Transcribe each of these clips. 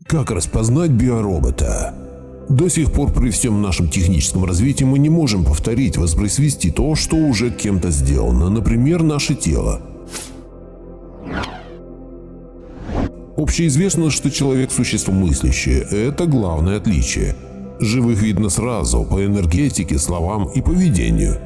Как распознать биоробота? До сих пор при всем нашем техническом развитии мы не можем повторить, воспроизвести то, что уже кем-то сделано, например, наше тело. Общеизвестно, что человек – существо мыслящее. Это главное отличие. Живых видно сразу по энергетике, словам и поведению.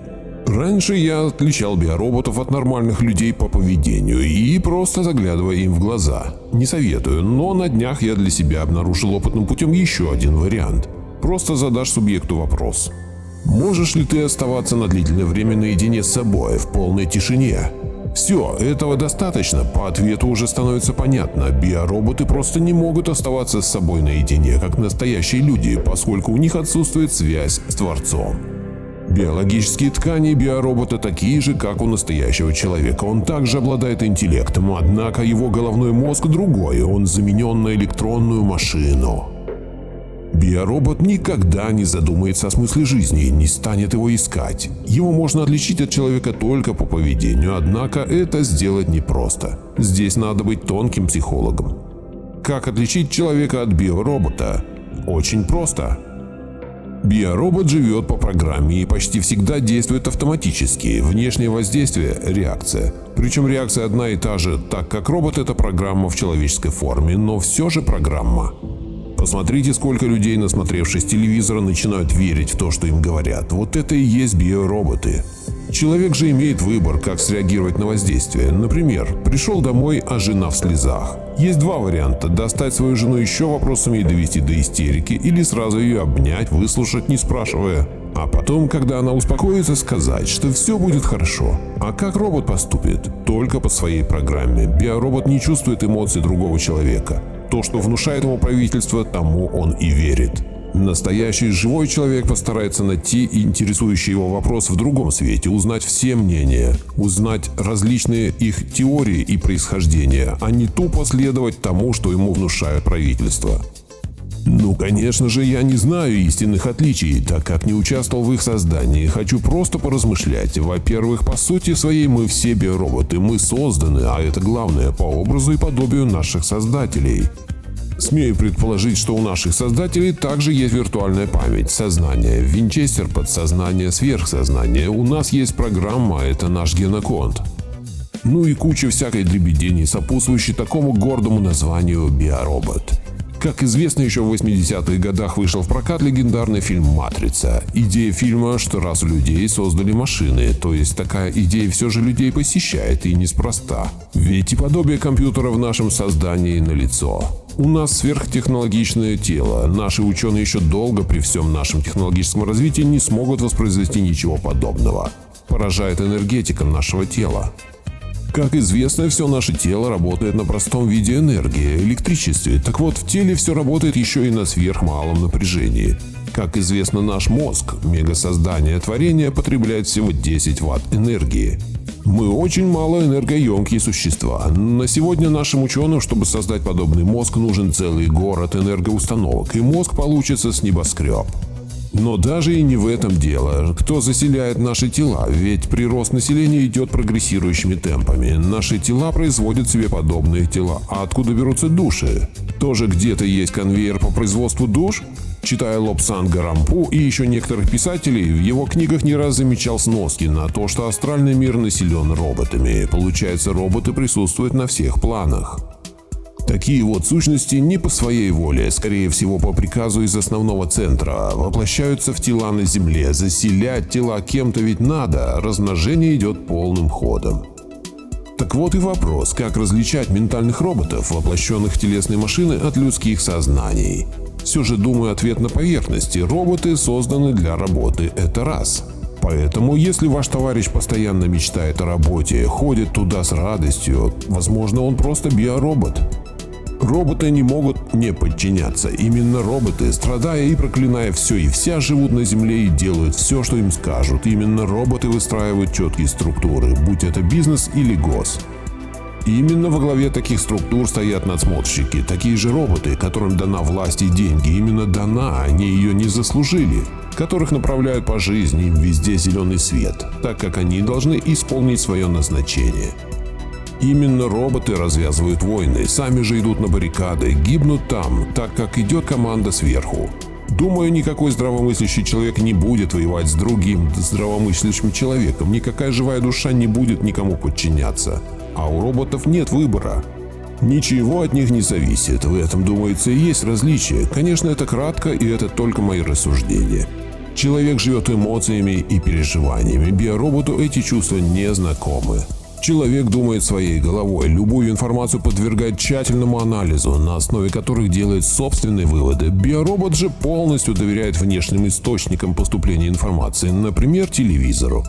Раньше я отличал биороботов от нормальных людей по поведению и просто заглядывая им в глаза. Не советую, но на днях я для себя обнаружил опытным путем еще один вариант. Просто задашь субъекту вопрос. Можешь ли ты оставаться на длительное время наедине с собой, в полной тишине? Все, этого достаточно, по ответу уже становится понятно. Биороботы просто не могут оставаться с собой наедине, как настоящие люди, поскольку у них отсутствует связь с Творцом. Биологические ткани биоробота такие же, как у настоящего человека. Он также обладает интеллектом, однако его головной мозг другой, он заменен на электронную машину. Биоробот никогда не задумается о смысле жизни и не станет его искать. Его можно отличить от человека только по поведению, однако это сделать непросто. Здесь надо быть тонким психологом. Как отличить человека от биоробота? Очень просто. Биоробот живет по программе и почти всегда действует автоматически. Внешнее воздействие – реакция. Причем реакция одна и та же, так как робот – это программа в человеческой форме, но все же программа. Посмотрите, сколько людей, насмотревшись телевизора, начинают верить в то, что им говорят. Вот это и есть биороботы. Человек же имеет выбор, как среагировать на воздействие. Например, пришел домой, а жена в слезах. Есть два варианта – достать свою жену еще вопросами и довести до истерики, или сразу ее обнять, выслушать, не спрашивая. А потом, когда она успокоится, сказать, что все будет хорошо. А как робот поступит? Только по своей программе. Биоробот не чувствует эмоций другого человека. То, что внушает ему правительство, тому он и верит. Настоящий живой человек постарается найти интересующий его вопрос в другом свете, узнать все мнения, узнать различные их теории и происхождения, а не тупо следовать тому, что ему внушает правительство. Ну, конечно же, я не знаю истинных отличий, так как не участвовал в их создании. Хочу просто поразмышлять. Во-первых, по сути своей мы все биороботы, мы созданы, а это главное, по образу и подобию наших создателей. Смею предположить, что у наших создателей также есть виртуальная память, сознание, винчестер, подсознание, сверхсознание. У нас есть программа, это наш генокод. Ну и куча всякой дребедени, сопутствующей такому гордому названию биоробот. Как известно, еще в 80-х годах вышел в прокат легендарный фильм «Матрица». Идея фильма, что расу людей создали машины, то есть такая идея все же людей посещает и неспроста. Ведь и подобие компьютера в нашем создании налицо. У нас сверхтехнологичное тело. Наши ученые еще долго при всем нашем технологическом развитии не смогут воспроизвести ничего подобного. Поражает энергетика нашего тела. Как известно, все наше тело работает на простом виде энергии, электричестве. Так вот, в теле все работает еще и на сверхмалом напряжении. Как известно, наш мозг, мегасоздание творения, потребляет всего 10 Вт энергии. Мы очень малоэнергоемкие существа. На сегодня нашим ученым, чтобы создать подобный мозг, нужен целый город энергоустановок, и мозг получится с небоскреб. Но даже и не в этом дело. Кто заселяет наши тела? Ведь прирост населения идет прогрессирующими темпами. Наши тела производят себе подобные тела. А откуда берутся души? Тоже где-то есть конвейер по производству душ? Читая Лобсанга Рампу и еще некоторых писателей, в его книгах не раз замечал сноски на то, что астральный мир населен роботами. Получается, роботы присутствуют на всех планах. Такие вот сущности не по своей воле, скорее всего по приказу из основного центра, воплощаются в тела на Земле. Заселять тела кем-то ведь надо, размножение идет полным ходом. Так вот и вопрос, как различать ментальных роботов, воплощенных в телесные машины, от людских сознаний. Все же, думаю, ответ на поверхности. Роботы созданы для работы, это раз. Поэтому, если ваш товарищ постоянно мечтает о работе, ходит туда с радостью, возможно, он просто биоробот. Роботы не могут не подчиняться. Именно роботы, страдая и проклиная все и вся, живут на Земле и делают все, что им скажут. Именно роботы выстраивают четкие структуры, будь это бизнес или гос. Именно во главе таких структур стоят надсмотрщики, такие же роботы, которым дана власть и деньги. Именно дана, они ее не заслужили, которых направляют по жизни, им везде зеленый свет, так как они должны исполнить свое назначение. Именно роботы развязывают войны, сами же идут на баррикады, гибнут там, так как идет команда сверху. Думаю, никакой здравомыслящий человек не будет воевать с другим здравомыслящим человеком, никакая живая душа не будет никому подчиняться. А у роботов нет выбора. Ничего от них не зависит, в этом, думается, и есть различие. Конечно, это кратко, и это только мои рассуждения. Человек живет эмоциями и переживаниями, биороботу эти чувства не знакомы. Человек думает своей головой, любую информацию подвергает тщательному анализу, на основе которых делает собственные выводы. Биоробот же полностью доверяет внешним источникам поступления информации, например, телевизору.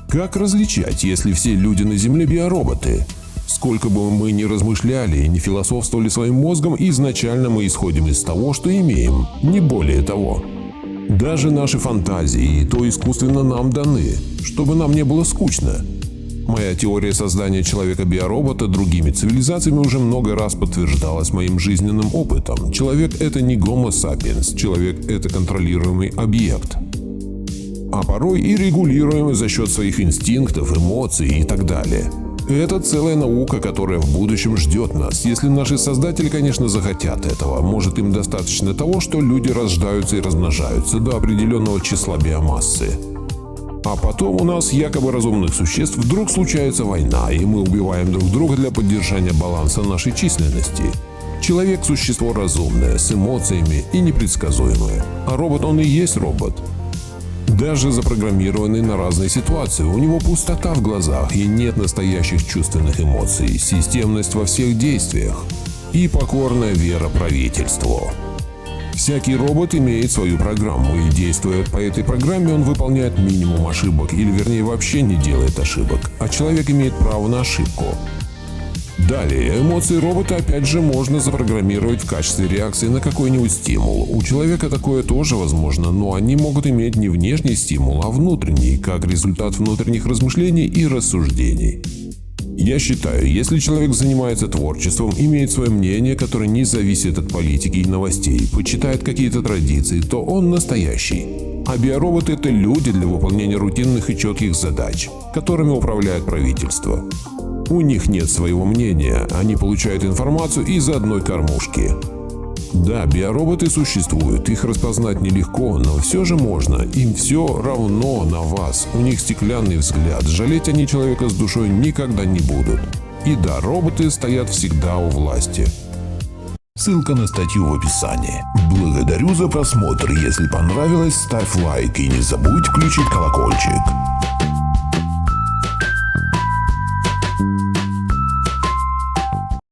Как различать, если все люди на Земле биороботы? Сколько бы мы ни размышляли и не философствовали своим мозгом, изначально мы исходим из того, что имеем, не более того. Даже наши фантазии и то искусственно нам даны, чтобы нам не было скучно. Моя теория создания человека-биоробота другими цивилизациями уже много раз подтверждалась моим жизненным опытом. Человек — это не Homo sapiens, человек — это контролируемый объект. А порой и регулируемый за счет своих инстинктов, эмоций и так далее. Это целая наука, которая в будущем ждет нас, если наши создатели, конечно, захотят этого. Может, им достаточно того, что люди рождаются и размножаются до определенного числа биомассы. А потом у нас, якобы разумных существ, вдруг случается война, и мы убиваем друг друга для поддержания баланса нашей численности. Человек – существо разумное, с эмоциями и непредсказуемое. А робот, он и есть робот. Даже запрограммированный на разные ситуации, у него пустота в глазах и нет настоящих чувственных эмоций, системность во всех действиях и покорная вера правительству. Всякий робот имеет свою программу, и действуя по этой программе, он выполняет минимум ошибок, или вернее вообще не делает ошибок, а человек имеет право на ошибку. Далее, эмоции робота опять же можно запрограммировать в качестве реакции на какой-нибудь стимул. У человека такое тоже возможно, но они могут иметь не внешний стимул, а внутренний, как результат внутренних размышлений и рассуждений. Я считаю, если человек занимается творчеством, имеет свое мнение, которое не зависит от политики и новостей, почитает какие-то традиции, то он настоящий. А биороботы — это люди для выполнения рутинных и четких задач, которыми управляет правительство. У них нет своего мнения, они получают информацию из одной кормушки. Да, биороботы существуют, их распознать нелегко, но все же можно. Им все равно на вас. У них стеклянный взгляд, жалеть они человека с душой никогда не будут. И да, роботы стоят всегда у власти. Ссылка на статью в описании. Благодарю за просмотр. Если понравилось, ставь лайк и не забудь включить колокольчик.